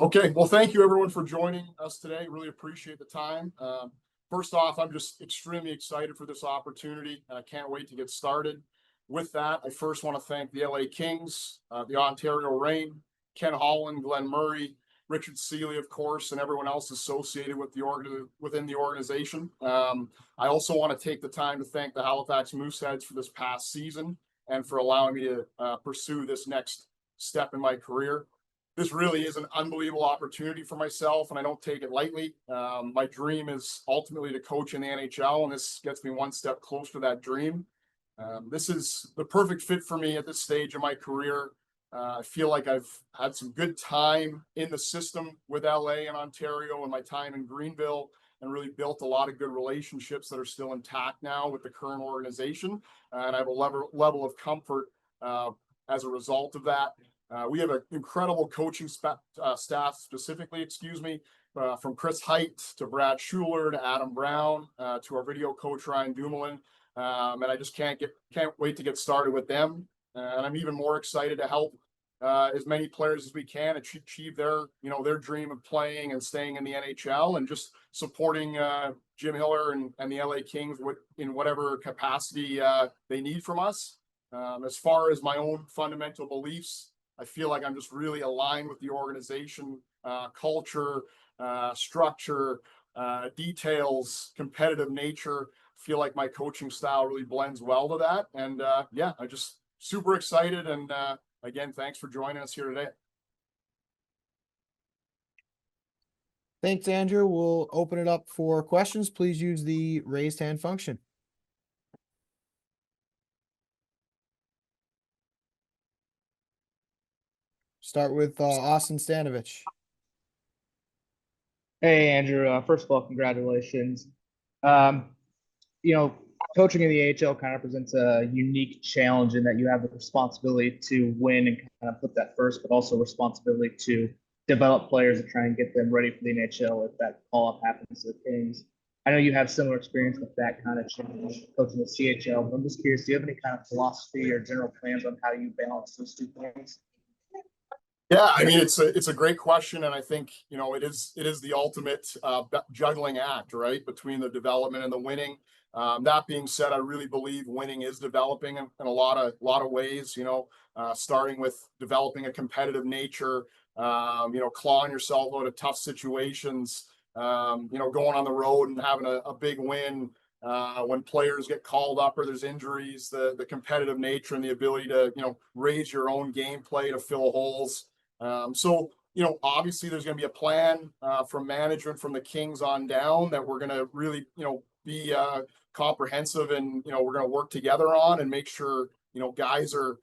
Okay, well, thank you everyone for joining us today. Really appreciate the time. First off, I'm just extremely excited for this opportunity. I can't wait to get started. With that, I first want to thank the LA Kings, the Ontario Reign, Ken Holland, Glenn Murray, Richard Seeley, of course, and everyone else associated with within the organization. I also want to take the time to thank the Halifax Mooseheads for this past season and for allowing me to pursue this next step in my career. This really is an unbelievable opportunity for myself, and I don't take it lightly. My dream is ultimately to coach in the NHL, and this gets me one step closer to that dream. This is the perfect fit for me at this stage of my career. I feel like I've had some good time in the system with LA and Ontario and my time in Greenville, and really built a lot of good relationships that are still intact now with the current organization. And I have a level of comfort as a result of that. We have an incredible coaching staff, specifically, from Chris Height to Brad Schuler to Adam Brown to our video coach Ryan Dumoulin, and I just can't wait to get started with them. And I'm even more excited to help as many players as we can achieve their dream of playing and staying in the NHL, and just supporting Jim Hiller and the LA Kings in whatever capacity they need from us. As far as my own fundamental beliefs, I feel like I'm just really aligned with the organization, culture, structure, details, competitive nature. I feel like my coaching style really blends well to that. And I'm just super excited. And again, thanks for joining us here today. Thanks, Andrew. We'll open it up for questions. Please use the raised hand function. Start with Austin Stanovich. Hey, Andrew. First of all, congratulations. Coaching in the AHL kind of presents a unique challenge in that you have the responsibility to win and kind of put that first, but also responsibility to develop players and try and get them ready for the NHL if that call-up happens to the Kings. I know you have similar experience with that kind of challenge coaching the CHL, but I'm just curious, do you have any kind of philosophy or general plans on how you balance those two things? Yeah, I mean, it's a great question, and I think it is the ultimate juggling act, right, between the development and the winning. That being said, I really believe winning is developing in a lot of ways. Starting with developing a competitive nature, clawing yourself out of tough situations, going on the road and having a big win. When players get called up or there's injuries, the competitive nature and the ability to raise your own gameplay to fill holes. Obviously there's going to be a plan from management, from the Kings on down, that we're going to really, be comprehensive, and, we're going to work together on and make sure, guys are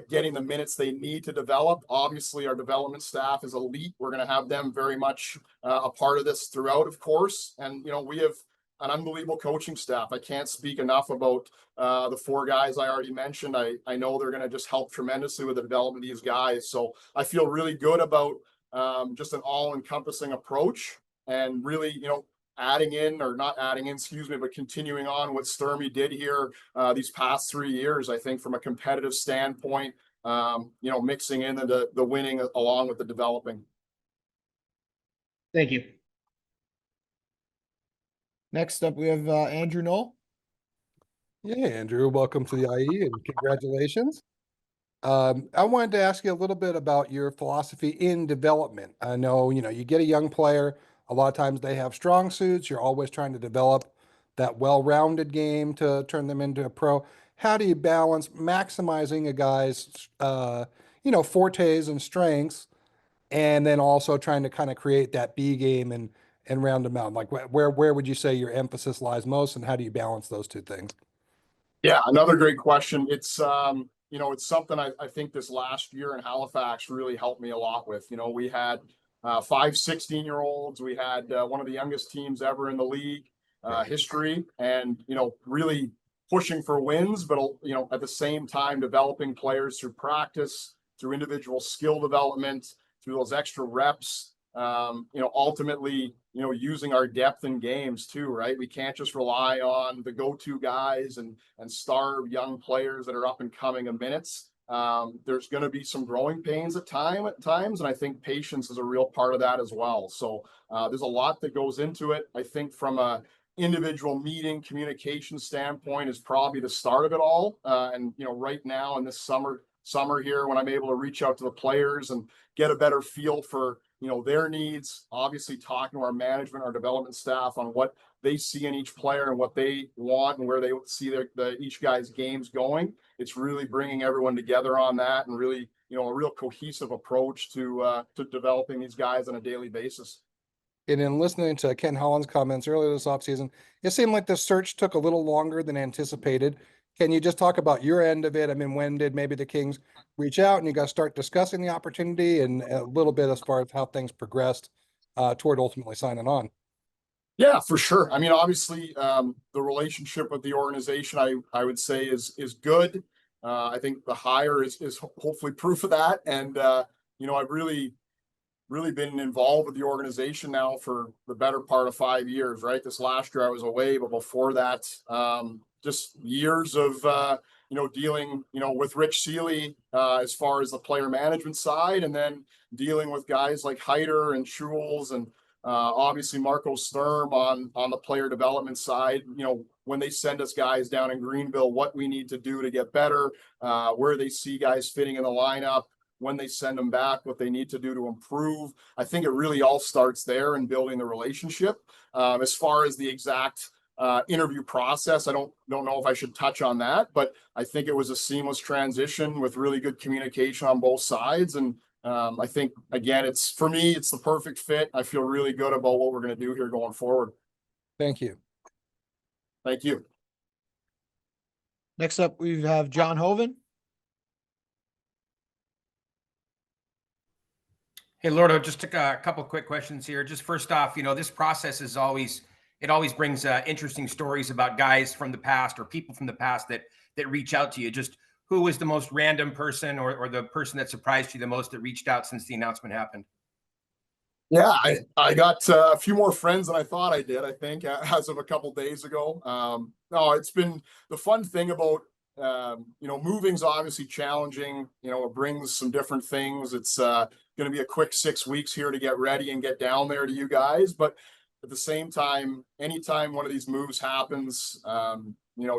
getting the minutes they need to develop. Obviously our development staff is elite. We're going to have them very much a part of this throughout, of course. And, we have an unbelievable coaching staff. I can't speak enough about the four guys I already mentioned. I know they're going to just help tremendously with the development of these guys. So I feel really good about just an all-encompassing approach, and really, but continuing on what Sturmy did here these past 3 years. I think from a competitive standpoint, mixing in the winning along with the developing. Thank you. Next up, we have Andrew Knoll. Yeah, Andrew, welcome to the IE and congratulations. I wanted to ask you a little bit about your philosophy in development. I know, you get a young player, a lot of times they have strong suits. You're always trying to develop that well-rounded game to turn them into a pro. How do you balance maximizing a guy's, fortes and strengths, and then also trying to kind of create that B game and round them out? Like where would you say your emphasis lies most, and how do you balance those two things? Yeah, another great question. It's it's something I think this last year in Halifax really helped me a lot with. We had 5 16-year-olds. We had one of the youngest teams ever in the league history, and really pushing for wins, but at the same time developing players through practice, through individual skill development, through those extra reps. Ultimately, using our depth in games too, right? We can't just rely on the go-to guys and starve young players that are up and coming in minutes. There's going to be some growing pains at times, and I think patience is a real part of that as well. So there's a lot that goes into it. I think from a individual meeting communication standpoint is probably the start of it all. And right now in this summer here, when I'm able to reach out to the players and get a better feel for their needs, obviously talking to our management, our development staff on what they see in each player and what they want and where they see each guy's games going. It's really bringing everyone together on that and really a real cohesive approach to developing these guys on a daily basis. And in listening to Ken Holland's comments earlier this offseason, it seemed like the search took a little longer than anticipated. Can you just talk about your end of it? I mean, when did maybe the Kings reach out and you guys start discussing the opportunity, and a little bit as far as how things progressed toward ultimately signing on? Yeah, for sure. I mean, obviously, the relationship with the organization, I would say is good. I think the hire is hopefully proof of that. And I've really been involved with the organization now for the better part of 5 years, right? This last year I was away, but before that, just years of, dealing, with Rich Seeley, as far as the player management side, and then dealing with guys like Heider and Schulz and, obviously Marco Sturm on the player development side, when they send us guys down in Greenville, what we need to do to get better, where they see guys fitting in the lineup, when they send them back, what they need to do to improve. I think it really all starts there in building the relationship. As far as the exact interview process, I don't know if I should touch on that, but I think it was a seamless transition with really good communication on both sides. And I think, again, for me, it's the perfect fit. I feel really good about what we're going to do here going forward. Thank you. Thank you. Next up, we have John Hoven. Hey, Lordo, just a couple of quick questions here. Just first off, this process is always brings interesting stories about guys from the past or people from the past that reach out to you. Just who was the most random person or the person that surprised you the most that reached out since the announcement happened? Yeah, I got a few more friends than I thought I did, I think, as of a couple days ago. No, it's been the fun thing about, moving's obviously challenging. It brings some different things. It's going to be a quick 6 weeks here to get ready and get down there to you guys. But at the same time, anytime one of these moves happens,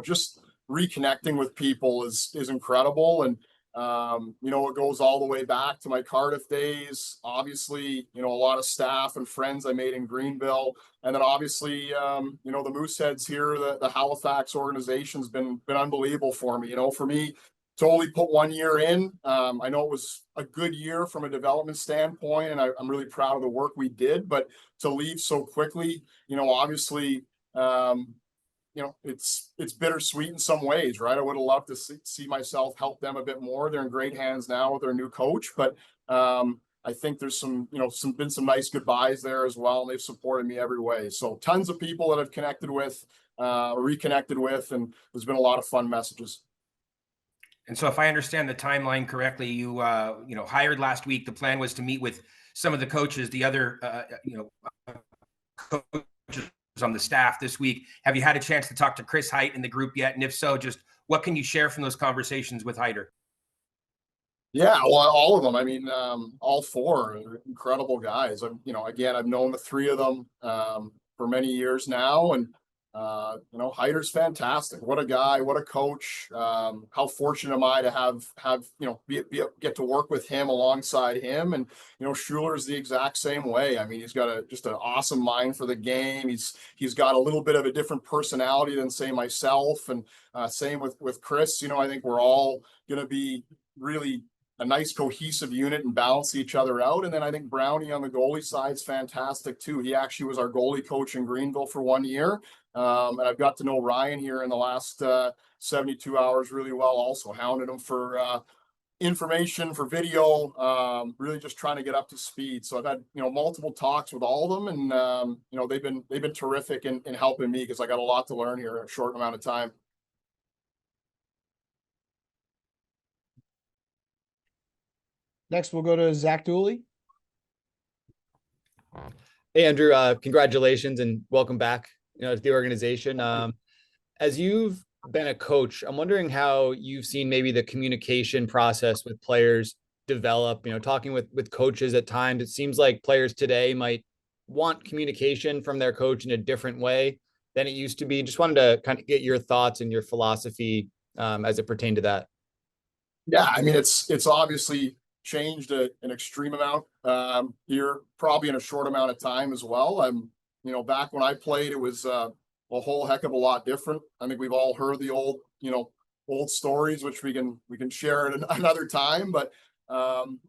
just reconnecting with people is incredible. And it goes all the way back to my Cardiff days. Obviously, a lot of staff and friends I made in Greenville, and then obviously, the Mooseheads here, the Halifax organization's been unbelievable for me. For me to only put 1 year in, I know it was a good year from a development standpoint, and I'm really proud of the work we did. But to leave so quickly, obviously. It's bittersweet in some ways, right? I would have loved to see myself help them a bit more. They're in great hands now with their new coach, but I think there's some nice goodbyes there as well. And they've supported me every way. So tons of people that I've connected with, reconnected with, and there's been a lot of fun messages. And so if I understand the timeline correctly, you hired last week. The plan was to meet with some of the coaches, the other, coaches on the staff this week. Have you had a chance to talk to Chris Height in the group yet? And if so, just what can you share from those conversations with Heider? Yeah, well, all of them. I mean, all four are incredible guys. Again, I've known the three of them for many years now, and Heider's fantastic. What a guy! What a coach! How fortunate am I to have get to work with him alongside him, and Schuler's the exact same way. I mean, he's got just an awesome mind for the game. He's got a little bit of a different personality than say myself, and same with Chris. I think we're all going to be really a nice cohesive unit and balance each other out. And then I think Brownie on the goalie side is fantastic too. He actually was our goalie coach in Greenville for 1 year. And I've got to know Ryan here in the last 72 hours really well. Also hounded him for information, for video, really just trying to get up to speed. So I've had, multiple talks with all of them, and, they've been terrific in helping me because I got a lot to learn here in a short amount of time. Next, we'll go to Zach Dooley. Hey, Andrew, congratulations and welcome back, to the organization. As you've been a coach, I'm wondering how you've seen maybe the communication process with players develop. Talking with coaches at times, it seems like players today might want communication from their coach in a different way than it used to be. Just wanted to kind of get your thoughts and your philosophy as it pertained to that. Yeah, I mean, it's obviously changed an extreme amount here, probably in a short amount of time as well. Back when I played, it was a whole heck of a lot different. I think we've all heard the old stories, which we can share at another time. But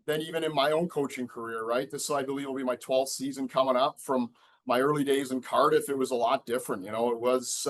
then even in my own coaching career, right? This, I believe, will be my 12th season coming up. From my early days in Cardiff, it was a lot different. It was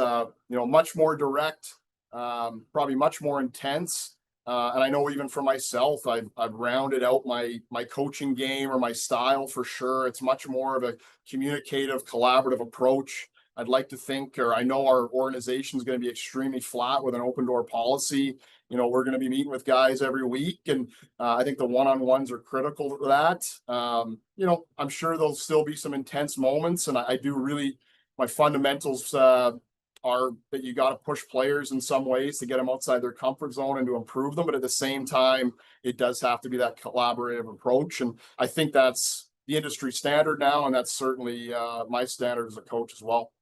much more direct, probably much more intense. And I know even for myself, I've rounded out my coaching game or my style for sure. It's much more of a communicative, collaborative approach. I'd like to think, or I know our organization is going to be extremely flat with an open door policy. We're going to be meeting with guys every week, and I think the one-on-ones are critical to that. I'm sure there'll still be some intense moments, and I do really, my fundamentals are that you got to push players in some ways to get them outside their comfort zone and to improve them. But at the same time, it does have to be that collaborative approach. And I think that's the industry standard now. And that's certainly my standard as a coach as well.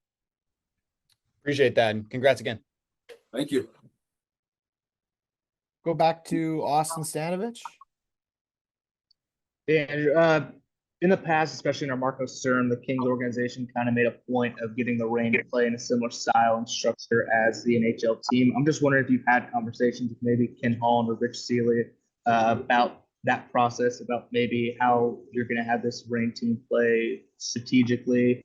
Appreciate that. And congrats again. Thank you. Go back to Austin Stanovich. Yeah, Andrew, in the past, especially in our Marco Sturm, the Kings organization kind of made a point of getting the reign to play in a similar style and structure as the NHL team. I'm just wondering if you've had conversations with maybe Ken Holland or Rich Seeley about that process, about maybe how you're going to have this reign team play strategically.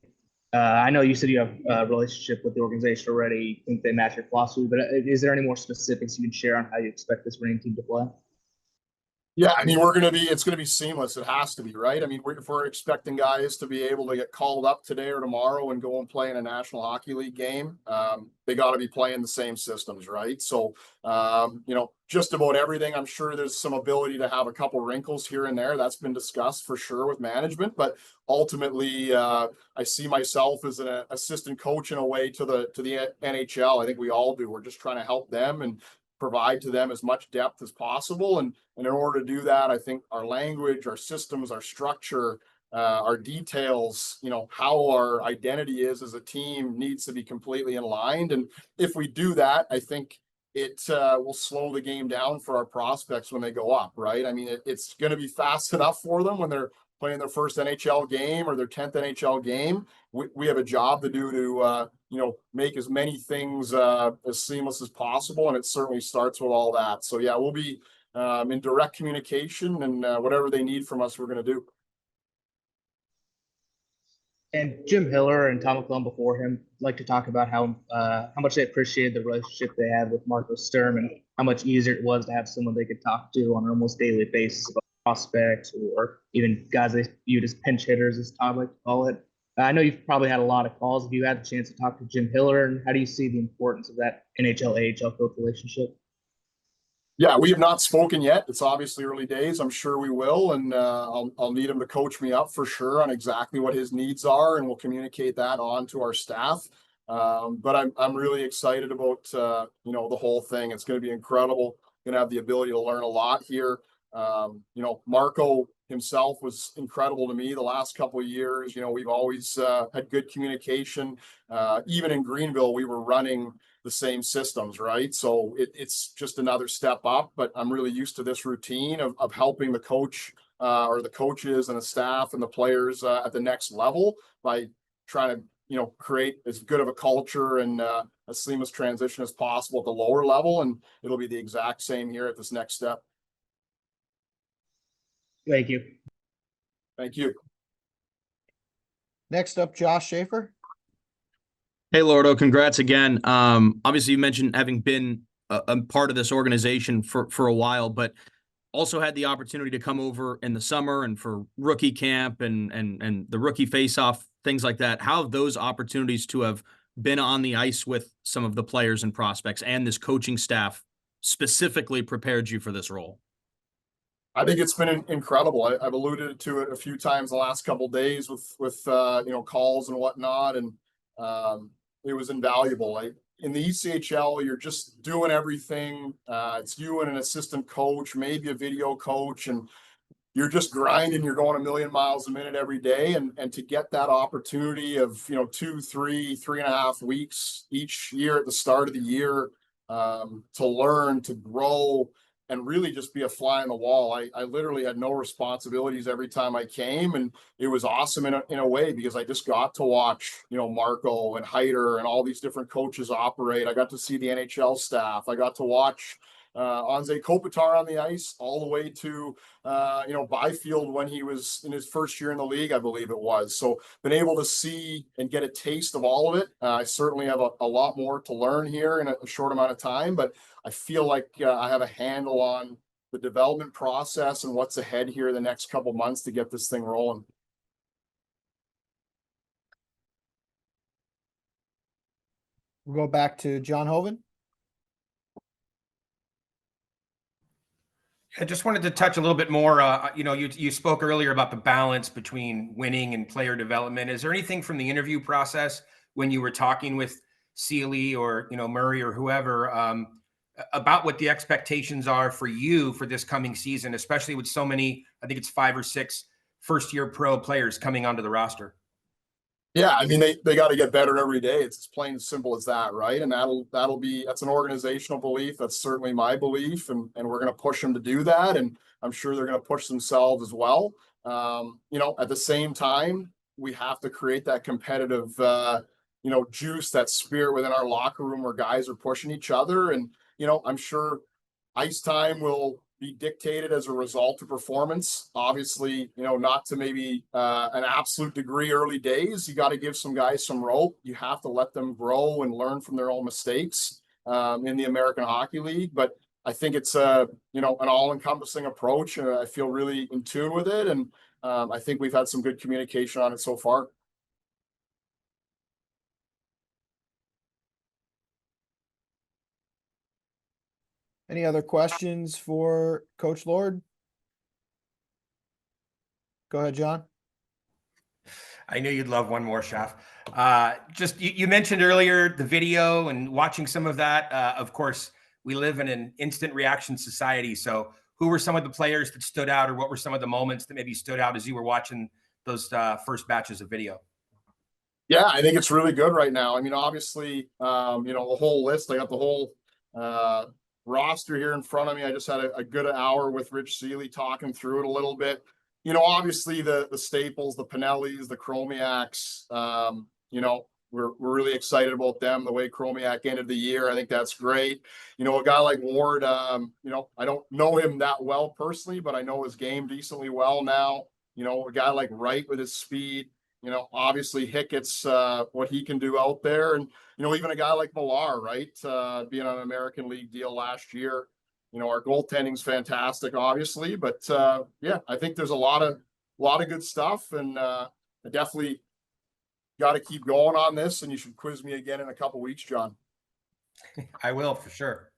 I know you said you have a relationship with the organization already. You think they match your philosophy, but is there any more specifics you can share on how you expect this reign team to play? Yeah, I mean, it's going to be seamless. It has to be, right? I mean, if we're expecting guys to be able to get called up today or tomorrow and go and play in a National Hockey League game, they got to be playing the same systems, right? So, just about everything. I'm sure there's some ability to have a couple wrinkles here and there. That's been discussed for sure with management, but ultimately, I see myself as an assistant coach in a way to the NHL. I think we all do. We're just trying to help them and provide to them as much depth as possible. And in order to do that, I think our language, our systems, our structure, our details, how our identity is as a team needs to be completely aligned. And if we do that, I think it will slow the game down for our prospects when they go up, right? I mean, it's going to be fast enough for them when they're playing their first NHL game or their 10th NHL game. We have a job to do to, make as many things as seamless as possible. And it certainly starts with all that. So yeah, we'll be in direct communication, and whatever they need from us, we're going to do. And Jim Hiller and Tom McClellan before him like to talk about how much they appreciated the relationship they had with Marco Sturm and how much easier it was to have someone they could talk to on an almost daily basis about prospects or even guys they viewed as pinch hitters, as Todd liked to call it. I know you've probably had a lot of calls. Have you had the chance to talk to Jim Hiller, and how do you see the importance of that NHL-AHL coach relationship? Yeah, we have not spoken yet. It's obviously early days. I'm sure we will, and I'll need him to coach me up for sure on exactly what his needs are, and we'll communicate that on to our staff. But I'm really excited about the whole thing. It's going to be incredible. Going to have the ability to learn a lot here. Marco himself was incredible to me the last couple of years. We've always had good communication. Even in Greenville, we were running the same systems, right? So it's just another step up, but I'm really used to this routine of helping the coach or the coaches and the staff and the players at the next level by trying to, create as good of a culture and a seamless transition as possible at the lower level. And it'll be the exact same here at this next step. Thank you. Thank you. Next up, Josh Schaefer. Hey, Lordo, congrats again. Obviously, you mentioned having been a part of this organization for a while, but also had the opportunity to come over in the summer and for rookie camp and the rookie face-off, things like that. How have those opportunities to have been on the ice with some of the players and prospects and this coaching staff specifically prepared you for this role? I think it's been incredible. I've alluded to it a few times the last couple of days with calls and whatnot, and it was invaluable. in the ECHL, you're just doing everything. It's you and an assistant coach, maybe a video coach, and you're just grinding. You're going a million miles a minute every day. And to get that opportunity of, 2, 3, 3.5 weeks each year at the start of the year, to learn, to grow, and really just be a fly on the wall. I literally had no responsibilities every time I came, and it was awesome in a way, because I just got to watch, Marco and Heider and all these different coaches operate. I got to see the NHL staff. I got to watch Anze Kopitar on the ice, all the way to Byfield when he was in his first year in the league, I believe it was. So been able to see and get a taste of all of it. I certainly have a lot more to learn here in a short amount of time, but I feel like I have a handle on the development process and what's ahead here the next couple months to get this thing rolling. We'll go back to John Hoven. I just wanted to touch a little bit more. You spoke earlier about the balance between winning and player development. Is there anything from the interview process when you were talking with Sealy or Murray or whoever about what the expectations are for you for this coming season, especially with so many, I think it's 5 or 6 first-year pro players coming onto the roster? Yeah, I mean, they got to get better every day. It's as plain and simple as that, right? And that's an organizational belief. That's certainly my belief, and we're going to push them to do that. And I'm sure they're going to push themselves as well. At the same time, we have to create that competitive, juice, that spirit within our locker room where guys are pushing each other. And I'm sure ice time will be dictated as a result of performance. Obviously, not to maybe an absolute degree early days. You got to give some guys some rope. You have to let them grow and learn from their own mistakes in the American Hockey League. But I think it's an all-encompassing approach, and I feel really in tune with it. And I think we've had some good communication on it so far. Any other questions for Coach Lord? Go ahead, John. I knew you'd love one more, Chef. Just you mentioned earlier the video and watching some of that. Of course, we live in an instant reaction society. So who were some of the players that stood out, or what were some of the moments that maybe stood out as you were watching those first batches of video? Yeah, I think it's really good right now. I mean, obviously, the whole list, I got the whole roster here in front of me. I just had a good hour with Rich Sealy talking through it a little bit. Obviously the staples, the Pinellis, the Chromiaks, we're really excited about them, the way Chromiak ended the year. I think that's great. A guy like Ward, I don't know him that well personally, but I know his game decently well now. A guy like Wright with his speed, obviously Hickett's what he can do out there. And, even a guy like Millar, right? Being on an American League deal last year. Our goaltending's fantastic, obviously, but yeah, I think there's a lot of good stuff, and I definitely got to keep going on this. And you should quiz me again in a couple weeks, John. I will, for sure.